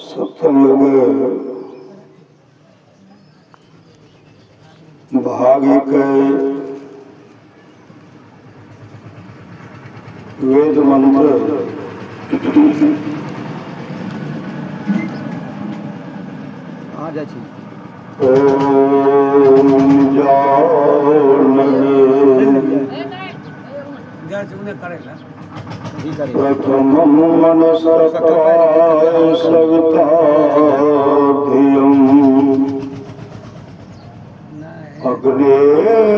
सत्संग भाग्य के वेद मंत्र प्रथमं मनस्तत्वाय सविता धियम् अग्निर्ज्योतिर्निचाय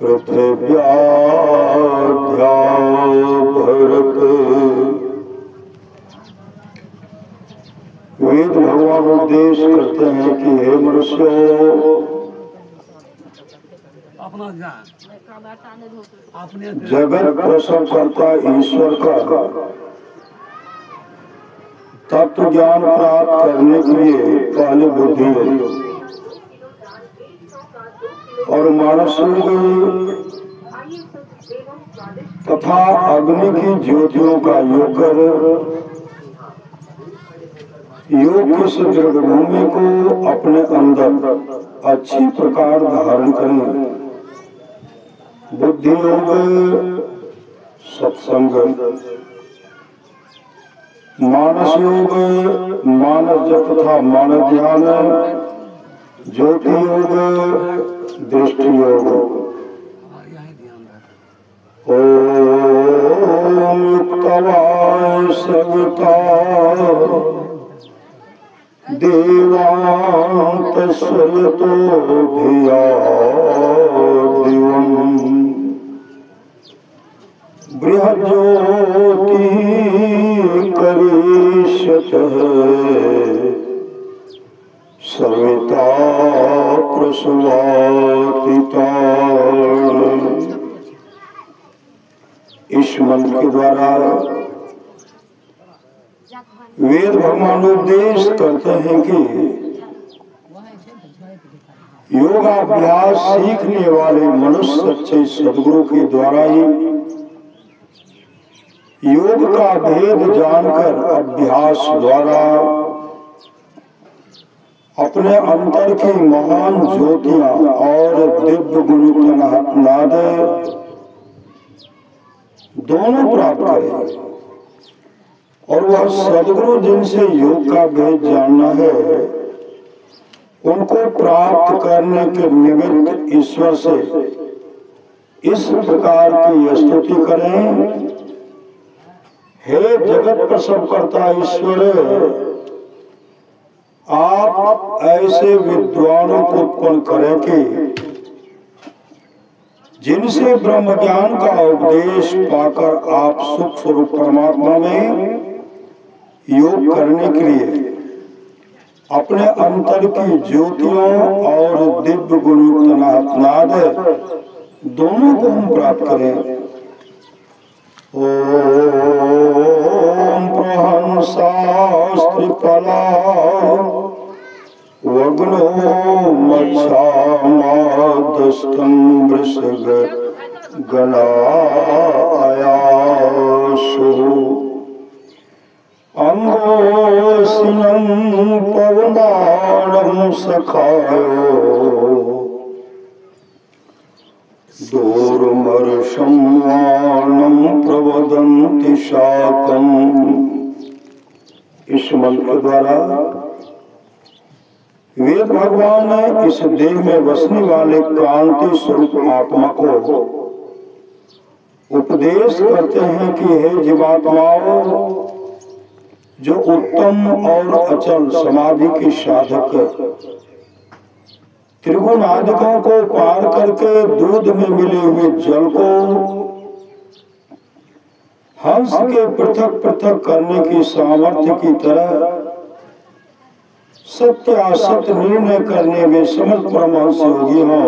पृथिव्याद्याभरत। वेद भगवान उपदेश करते हैं कि हे मनुष्य, जगत प्रसव करता ईश्वर का तत्व ज्ञान प्राप्त करने के लिए पहले बुद्धि है और मानसिक तथा अग्नि की ज्योतियों का योग कर योग किस जगभूमि को अपने अंदर अच्छी प्रकार धारण करें। बुद्धि योग, सत्संग, मानस योग, मानस जप तथा मानस ध्यान, ज्योति योग, दृष्टि योग। ओम युक्तवाय सविता देवान्तस्वयतो धिया दिवम् बृहज्योति करिष्यतः सविता प्रसवातिता। इस मंत्र के द्वारा वेद भगवान उपदेश करते हैं कि योगाभ्यास सीखने वाले मनुष्य सच्चे सदगुरु के द्वारा ही योग का भेद जानकर अभ्यास द्वारा अपने अंतर की महान ज्योतियां और दिव्य गुणनाद दोनों प्राप्त करें। और वह सदगुरु जिनसे योग का भेद जानना है, उनको प्राप्त करने के निमित्त ईश्वर से इस प्रकार की स्तुति करें। हे जगत प्रसव करता ईश्वर, आप ऐसे विद्वानों को उत्पन्न करें कि जिनसे ब्रह्म ज्ञान का उपदेश पाकर आप सुख स्वरूप परमात्मा में योग करने के लिए अपने अंतर की ज्योतियों और दिव्य गुणयुक्त नाद दोनों को हम प्राप्त करें। ओम प्रहंसास्त्रिफला वग्नो मच्छामादस्तं वृषग गणायाशु अंगोसिनं पवनानं सखायो दूरमर्षं वानं प्रवदन्ति शाकम्। इस मंत्र द्वारा वेद भगवान ने इस देह में बसने वाले कांति स्वरूप आत्मा को उपदेश करते हैं कि हे जीवात्माओं, जो उत्तम और अचल समाधि के साधक त्रिगुण आदिकों को पार करके दूध में मिले हुए जल को हंस के पृथक पृथक करने की सामर्थ्य की तरह सत्य असत्य निर्णय करने में समर्थ परमहंस योगी हो,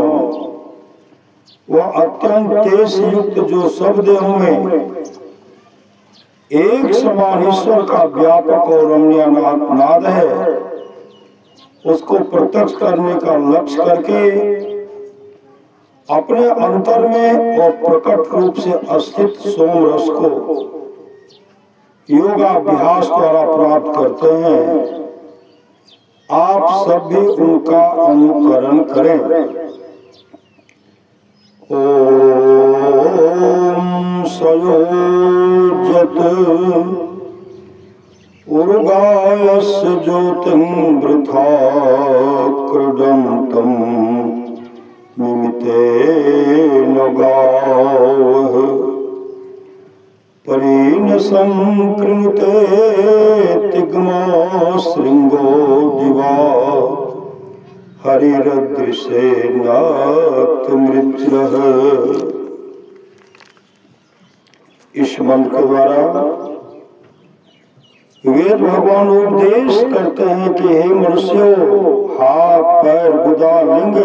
वह अत्यंत तेज युक्त जो सब देहों में एक समान ईश्वर का व्यापक और रमणीय नाद है, उसको प्रत्यक्ष करने का लक्ष्य करके अपने अंतर में और प्रकट रूप से अस्तित्व सोम रस को योगाभ्यास द्वारा प्राप्त करते हैं। आप सब भी उनका अनुकरण करें। ओम सयोजत उर्गायस्य ज्योतिर्वृथा कृदन्तं मिमितेन गावः परेण संकृणुते तिग्मा शृंगो दिवा हरिरदृशेनाक्तमृज्रः। इस मंत्र के द्वारा वेद भगवान उपदेश करते हैं कि हे मनुष्यों, हाथ पैर गुदा लिंग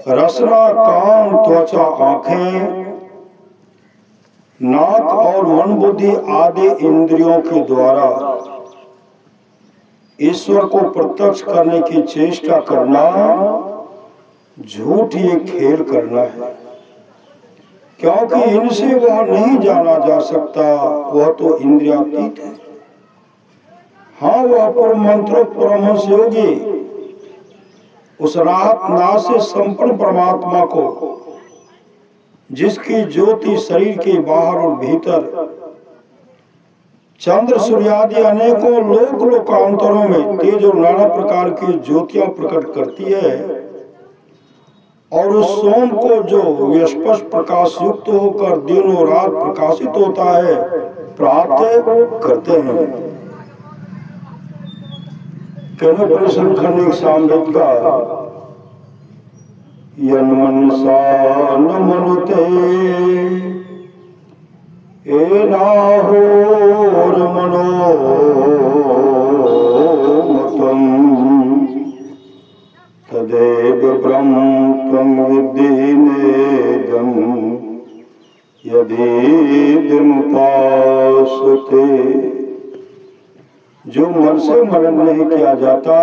रसना कान त्वचा आंखें नाक और मन बुद्धि आदि इंद्रियों के द्वारा ईश्वर को प्रत्यक्ष करने की चेष्टा करना झूठ ये खेल करना है, क्योंकि इनसे वह नहीं जाना जा सकता, वह तो इंद्रियातीत है। हाँ, वह परम मंत्र परमहंस योगी उस राहत नाश से संपन्न परमात्मा को, जिसकी ज्योति शरीर के बाहर और भीतर चंद्र सूर्यादि अनेकों लोक लोकांतरों में तेज और नाना प्रकार की ज्योतियां प्रकट करती है, और उस सोम को जो स्पष्ट प्रकाश युक्त होकर दिन और रात प्रकाशित होता है प्राप्त करते हैं। केनोपनिषद खंड सामवेद का यन्मनसा न मनुते एनाहोर मनोमतम् तदेव ब्रह्म त्वं विद्धि नेदम् यदीदमुपासते। जो मन से मनन नहीं किया जाता,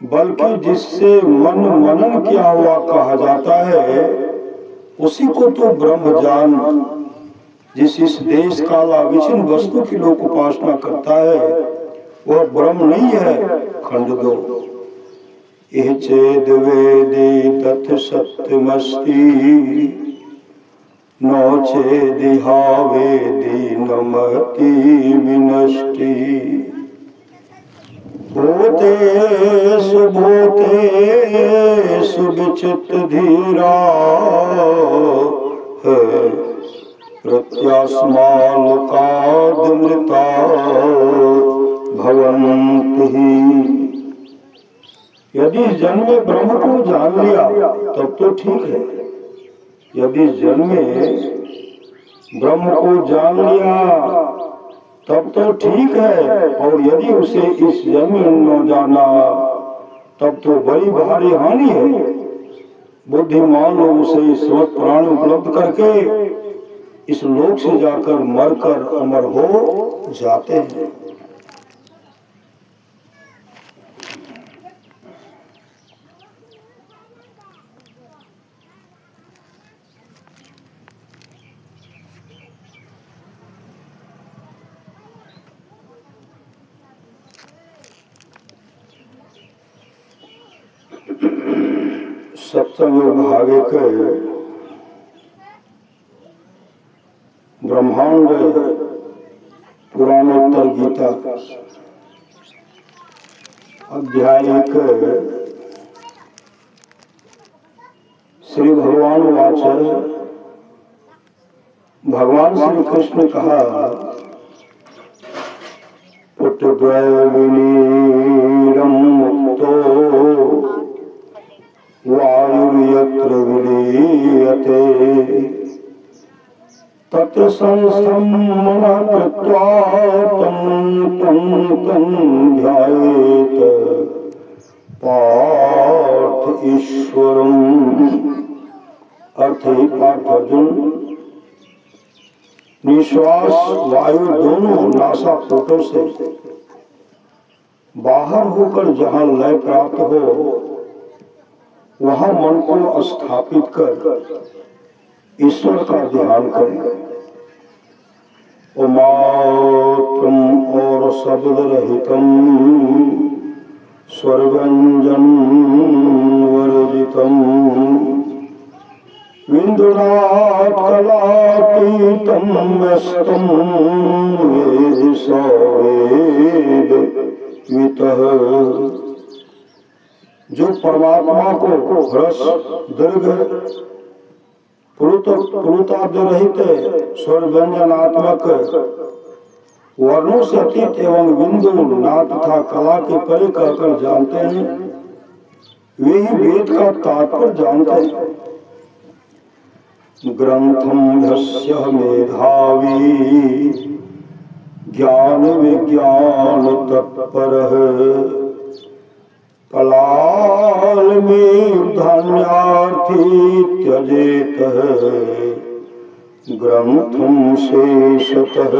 बल्कि जिससे मन मनन किया हुआ कहा जाता है, उसी को तो ब्रह्म जान। जिस इस देश काला विचिन्न वस्तु की लोक उपासना करता है, वह ब्रह्म नहीं है। खंड 2 इह चेद वेदी तत् सत्यमस्ति नो चेदिहा वेदी नमति विनष्टि। भूतेषु भूतेषु विचित्त धीरा प्रत्यास्मालोकादमृता भवन्ति। यदि जन्म में ब्रह्म को जान लिया तब तो ठीक है। यदि जन्म में ब्रह्म को जान लिया तब तो ठीक है, और यदि उसे इस जन्म में न जाना तब तो बड़ी भारी हानि है। बुद्धिमान लोग उसे ईश्वर प्राण उपलब्ध करके इस लोक से जाकर मरकर अमर हो जाते हैं। सप्तम भागे के ब्रह्मांड पुराणोत्तर गीता अध्याय 1 श्री भगवान वाच। भगवान श्री कृष्ण कहा, पुत्रद्वयविनीरं मुक्तो वायुर्यत्र विलीयते तत्र संस्थं मनः कृत्वा तं ध्यायेत पार्थ ईश्वरम्। अर्थ ही पार्थ अर्जुन, निश्वास वायु दोनों नासापुटों से बाहर होकर जहाँ लय प्राप्त हो वहां मन को स्थापित कर ईश्वर का ध्यान करें। मात्रम और शब्द रहितम स्वर व्यंजन वर्जितम विन्दुनाथ कलातीतं व्यस्तं वेद सवेद वितः। जो परमात्मा को रस दीर्घ प्लुतादि रहित स्वर व्यंजनात्मक वर्णों से अतीत एवं बिंदु नाथ तथा कला के परे कहकर जानते हैं, वे ही वेद का तात्पर्य जानते हैं। ग्रंथम यस्य मेधावी ज्ञान विज्ञान तत्परः कलाल में धन्यार्थी त्यजेतः ग्रंथम शेषतः।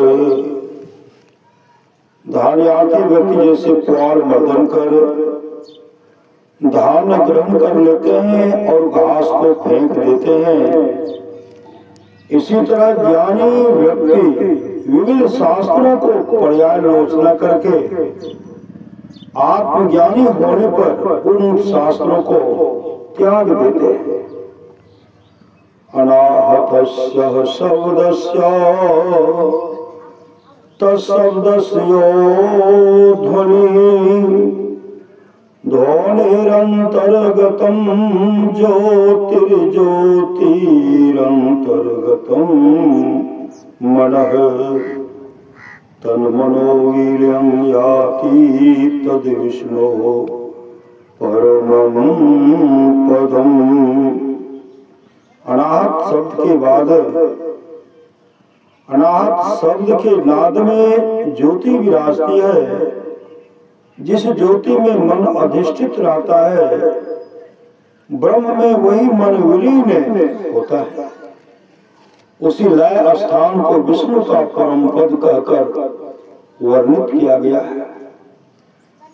धान्यार्थी व्यक्ति जैसे पुआल मर्दन कर धान ग्रहण कर लेते हैं और घास को फेंक देते हैं, इसी तरह ज्ञानी व्यक्ति विविध शास्त्रों को पर्यालोचना करके आत्मज्ञानी होने पर उन शास्त्रों को त्याग देते हैं। अनाहतस्य शब्दस्य तत्शब्दस्यो ध्वनि ध्वनिरंतर्गतम ज्योतिर्ज्योतिरंतर्गतम मनः तन्मनोवीर्यं याति तद्विष्णोः परमं पदम्। अनाहत शब्द के बाद अनाहत शब्द के नाद में ज्योति विराजती है। जिस ज्योति में मन अधिष्ठित रहता है ब्रह्म में वही मन विलीन होता है। उसी लय स्थान को विष्णु का परम पद कहकर वर्णित किया गया है।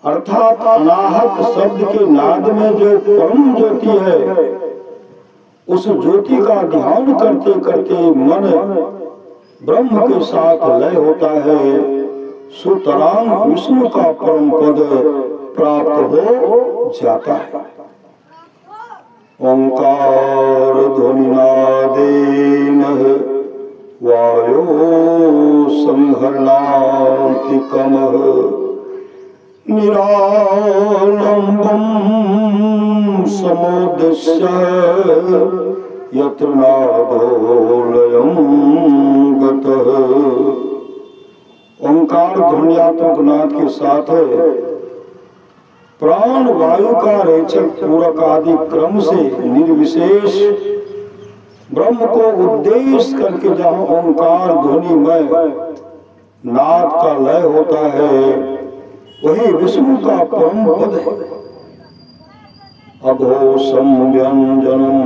अर्थात अनाहत शब्द के नाद में जो परम ज्योति है उस ज्योति का ध्यान करते करते मन ब्रह्म के साथ लय होता है, सुतरां विष्णु का परम पद प्राप्त हो जाता है। ओंकार ध्वनिनादेन वायो संहरणातिकमः निरालंबं समुद्दश्य यत्र नादोलयं गतः। ओंकार ध्वन्यात्मक नाद के साथ प्राण वायु का रेचक पूरक आदि क्रम से निर्विशेष ब्रह्म को उद्देश्य करके जहाँ ओंकार ध्वनि में नाद का लय होता है वही विष्णु का परम पद है। अघोषम व्यंजनम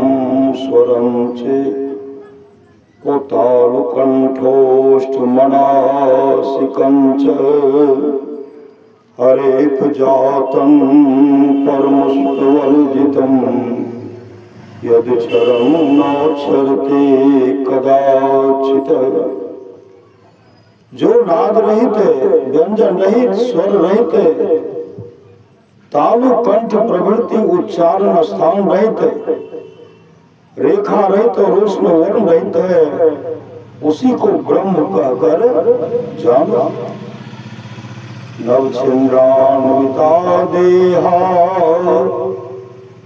स्वरम चे तालुकंठोष्ठ मनासिकं च हरेक जातं परमस्तवर्जितं यदक्षरं नाक्षरते कदाचित्। जो नाद रहित व्यंजन रहित स्वर रहित तालु कंठ प्रभृति उच्चारण स्थान रहित रेखा रहित और उष्ण वर्ण रहित है उसी को ब्रह्म कहकर जाना। नवछिन्द्रान्विता देहा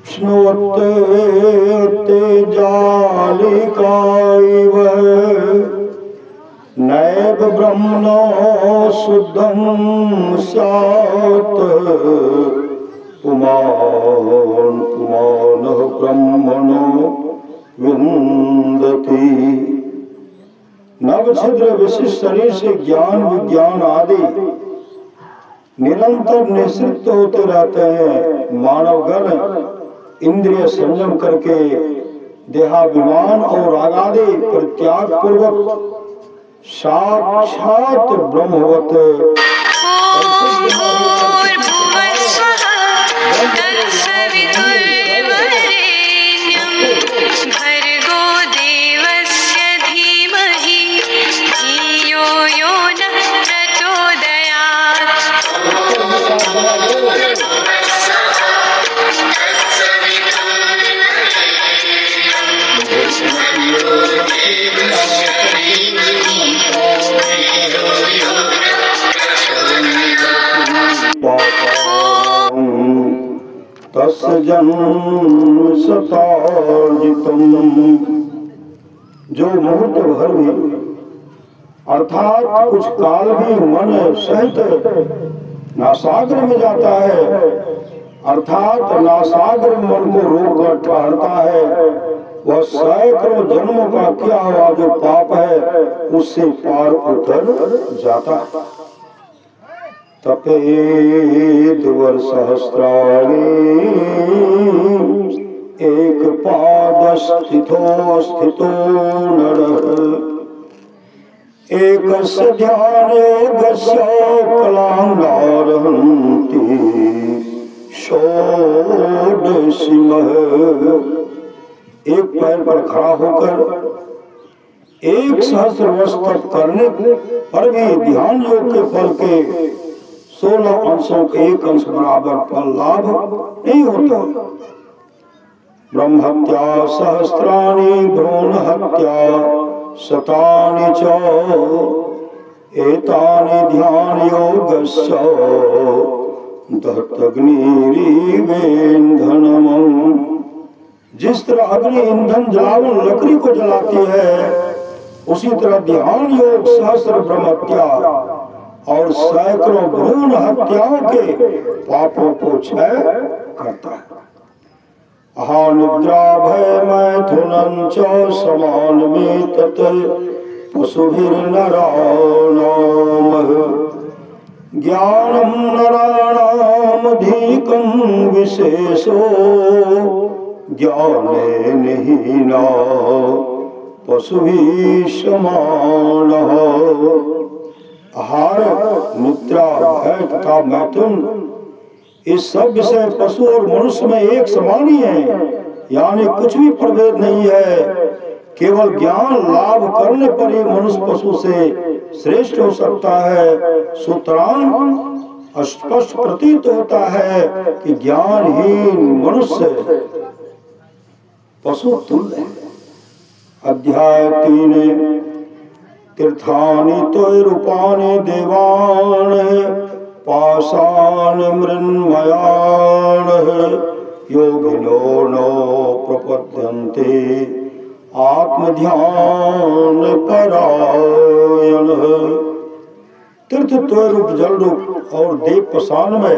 स्नुवत्ते जालिका इव नैव ब्रह्मणो शुद्धं स्यात् पुमान् पुमानः ब्रह्मणो विन्दति। नवछिद्र विशिष्ट शरीर से ज्ञान विज्ञान आदि निरंतर निश्चित होते रहते हैं। मानवगण इंद्रिय संयम करके देहाभिमान और रागादि परित्याग पूर्वक साक्षात ब्रह्मवत तस्य जन्म शतार्जितम्। जो मुहूर्त भर भी अर्थात कुछ काल भी मन सहित नासाग्र में जाता है, अर्थात नासाग्र मन को रोककर ठहरता है, वह सैकड़ों जन्मों का किया हुआ जो पाप है उससे पार उतर जाता है। तपेद वर्षसहस्राणि एक पाद स्थितो नरः। एकस्य ध्यानयोगस्य कलांगारहन्ति षोडशीमः। एक पैर पर खड़ा होकर 1,000 वर्ष तप करने पर भी ध्यान योग के फल के 16 अंशों के 1 अंश बराबर फल लाभ नहीं होता। ब्रह्म हत्या सहस्राणि भ्रूण हत्या शतानि च एतानि ध्यान योगस्य दहत्यग्निरीवेन्धनम्। जिस तरह अग्नि ईंधन जलावन लकड़ी को जलाती है, उसी तरह ध्यान योग सहस्र ब्रह्म हत्या और सैकड़ों भ्रूण हत्याओं के पापों को क्षय करता है। अहानिद्रा भय मैथुनं च समानमें तत् पशुभिर्नराणाम्। ज्ञानं नराणामधिकं विशेषो ज्ञानेन हीना पशुभिः समानः। आहार, निद्रा, भय तथा मैथुन इस सब विषय पशु और मनुष्य में एक समान ही है, यानी कुछ भी प्रभेद नहीं है। केवल ज्ञान लाभ करने पर ही मनुष्य पशु से श्रेष्ठ हो सकता है। सूत्रांत स्पष्ट प्रतीत होता है कि ज्ञानहीन मनुष्य पशु तुल्य है। अध्याय 3 तीर्थानि त्वरूपाणि देवान् पाषाण मृन्मयान् योगिनो नो प्रपद्यन्ते आत्मध्यान परायण। तीर्थ त्वरूप जल रूप और देव पाषाण में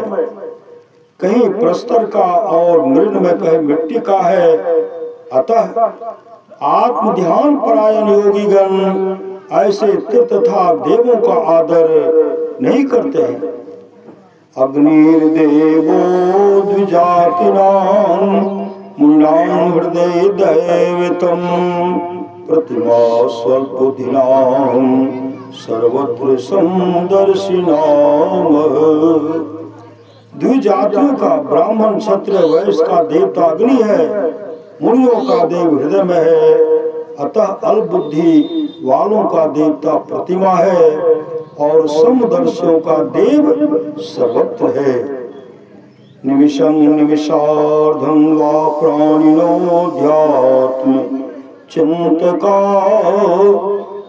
कहीं प्रस्तर का और मृन में कहीं मिट्टी का है। अतः आत्मध्यान परायण योगीगण ऐसे तीर्थ तथा देवों का आदर नहीं करते हैं। अग्निर्देवो द्विजातिनां मुनीनां हृदये दैवतम् प्रतिमा स्वल्पबुद्धिनां सर्वत्र समदर्शिनां। द्विजातियों का ब्राह्मण क्षत्रिय वैश्य का देवता अग्नि है, मुनियों का देव हृदय में है। अतः अल्पबुद्धि वालों का देवता प्रतिमा है और समदर्शियों का देव सर्वत्र है। निमिषं निमिषार्धं वा प्राणिनोऽध्यात्म चिन्तका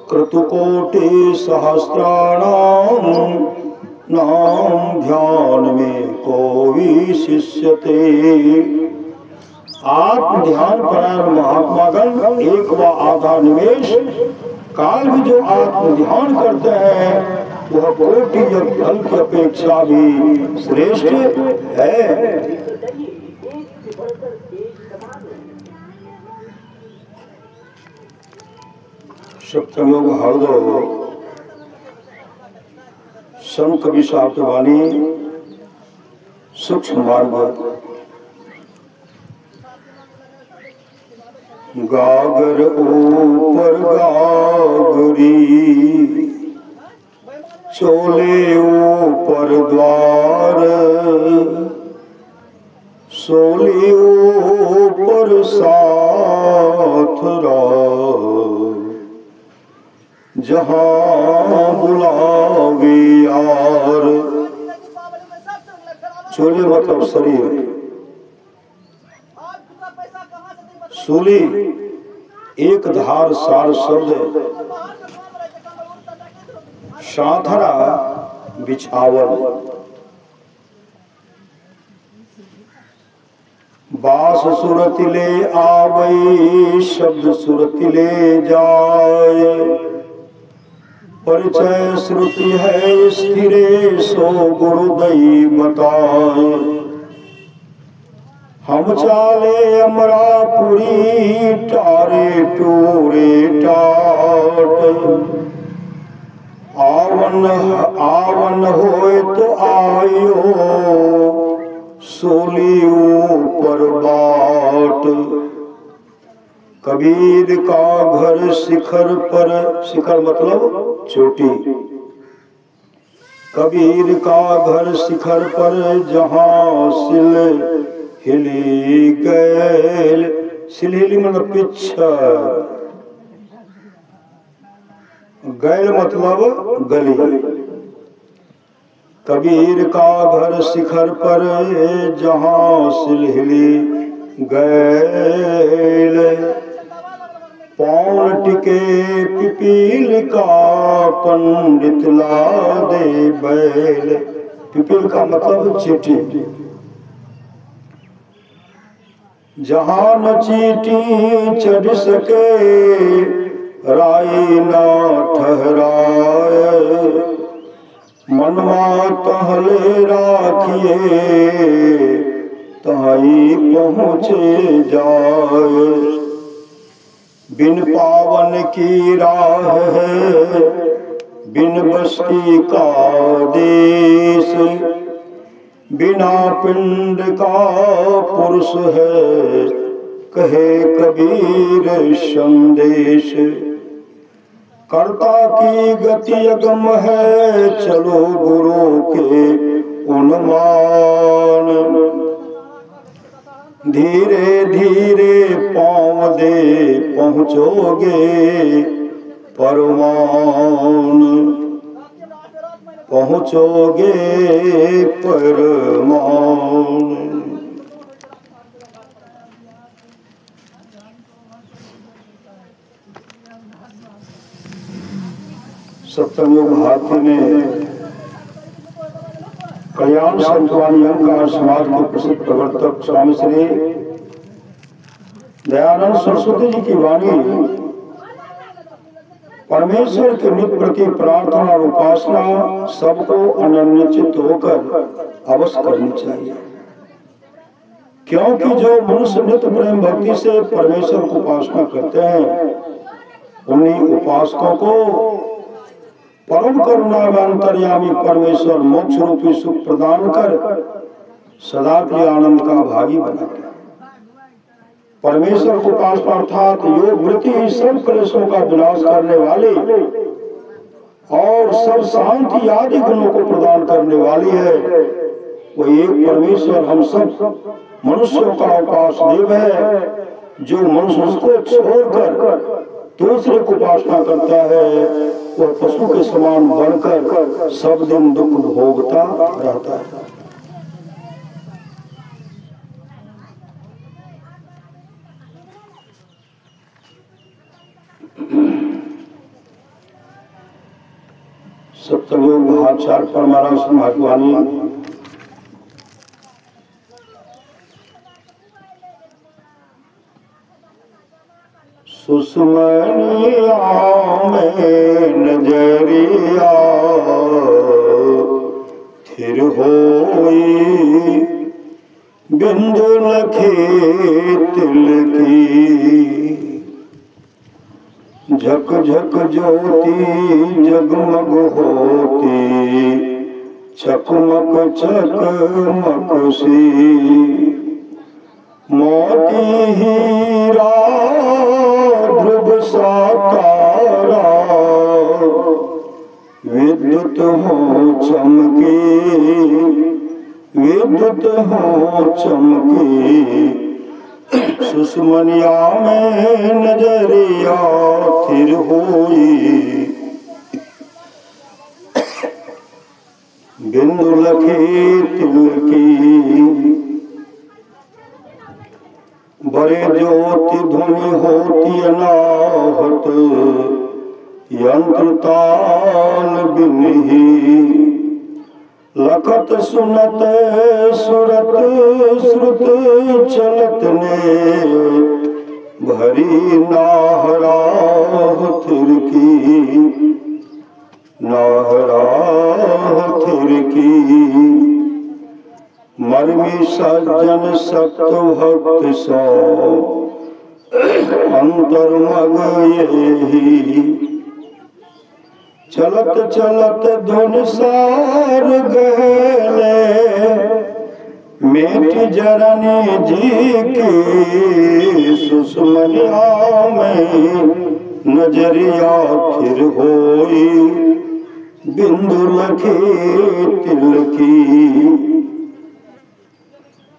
क्रतुकोटि सहस्राणां नाम ध्यान में को विशिष्यते। आत्म ध्यान परायण महात्मागण एक व आधा निमेष काल भी जो आत्म ध्यान करते हैं वह कोटि यज्ञ फल की अपेक्षा भी श्रेष्ठ है। सप्तमयोग हरदो संत कबीर साहब की वाणी सूक्ष्म मार्ग। गागर ऊपर गागरी चोले ऊपर द्वार सोले ऊपर साथ जहां बुलावे यार। चोले मतलब शरीर, सूली एक धार सार शब्द, शाथरा बिछावन। बास सुरतिले आवई शब्द सुरतिले जाए। परिचय श्रुति है स्थिरे सो गुरुदई बताए। हम चाले अमरापुरी टारे टूरे टाट। आवन आवन होए तो आयो सोली ऊपर बाट। कबीर का घर शिखर पर, शिखर मतलब चोटी। कबीर का घर शिखर पर जहाँ सिल हिली गैल। सिल हिली मतलब पिछड़, गैल मतलब गली। कबीर का घर शिखर पर जहाँ सिल हिली गैल। पौन टिके पिपील का पंडित ला दे बैल। पिपील का मतलब चीटी। जहाँ न चीटी चढ़ सके राई ना ठहराए। मनवा तहले राखिए तहीं पहुँचे जाए। बिन पावन की राह है बिन बस्ती का देश। बिना पिंड का पुरुष है कहे कबीर संदेश। कर्ता की गति अगम है चलो गुरु के उन्मान। धीरे धीरे पाँव दे पहुँचोगे परमान। पहुँचोगे परमान। सप्तमयोग भारती ने कल्याण संतवाणी अंकार समाज के प्रसिद्ध प्रवर्तक स्वामी श्री दयानंद सरस्वती जी की वाणी परमेश्वर के नित्य प्रति प्रार्थना और उपासना सबको अनन्यचित होकर अवश्य करनी चाहिए। क्योंकि जो मनुष्य नित्य प्रेम भक्ति से परमेश्वर को उपासना करते हैं उन्हीं उपासकों को परम करुणा में अंतर्यामी परमेश्वर मोक्ष रूपी सुख प्रदान कर सदा के लिए आनंद का भागी बनाते हैं। परमेश्वर को उपासना अर्थात योग वृत्ति सब क्लेशों का विनाश करने वाली और सब शांति आदि गुणों को प्रदान करने वाली है। वो एक परमेश्वर हम सब मनुष्यों का उपास देव है। जो मनुष्य उसको छोड़कर दूसरे को उपासना करता है वह पशु के समान बनकर सब दिन दुख भोगता रहता है। सप्तमयोग भागचार परमाराम समाजवाणी सुषमनिया में नजरिया थिर होई बिंदु लखे तिल की। झक झक ज्योति जगमग होती चकमक चकमक सी। मोती हीरा ध्रुव सा तारा विद्युत हो चमकी विद्युत हो चमकी। सुषमनिया में नजरिया थिर होई बिंदु लखी तिल की। बड़े ज्योति ध्वनि होती अनाहत यंत्र ताल बिन ही। लखत सुनत सुरत श्रुत चलत ने भरी नाहराह थिर की मर्मी सज्जन सत्य भक्त सो अंतर्मग यही चलत चलत धुन सार गले मेट जरनी जी की सुषमनिया में नजरिया फिर होई बिंदु लखी तिल की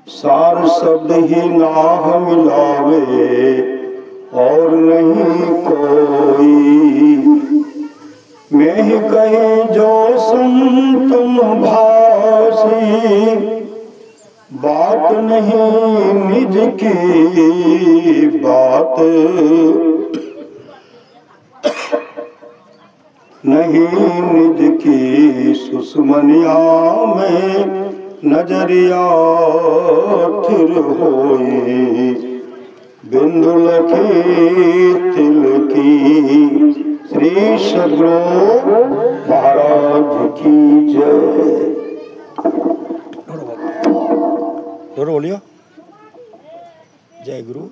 सार शब्द ही नाह मिलावे और नहीं कोई मैं ही कही जो संतन भासी बात नहीं निज की बात नहीं निज की सुषमनिया में नजरिया थिर होई बिंदु लखी तिल की। श्री सद्गुरु महाराज की जय। बोलियो जय गुरु।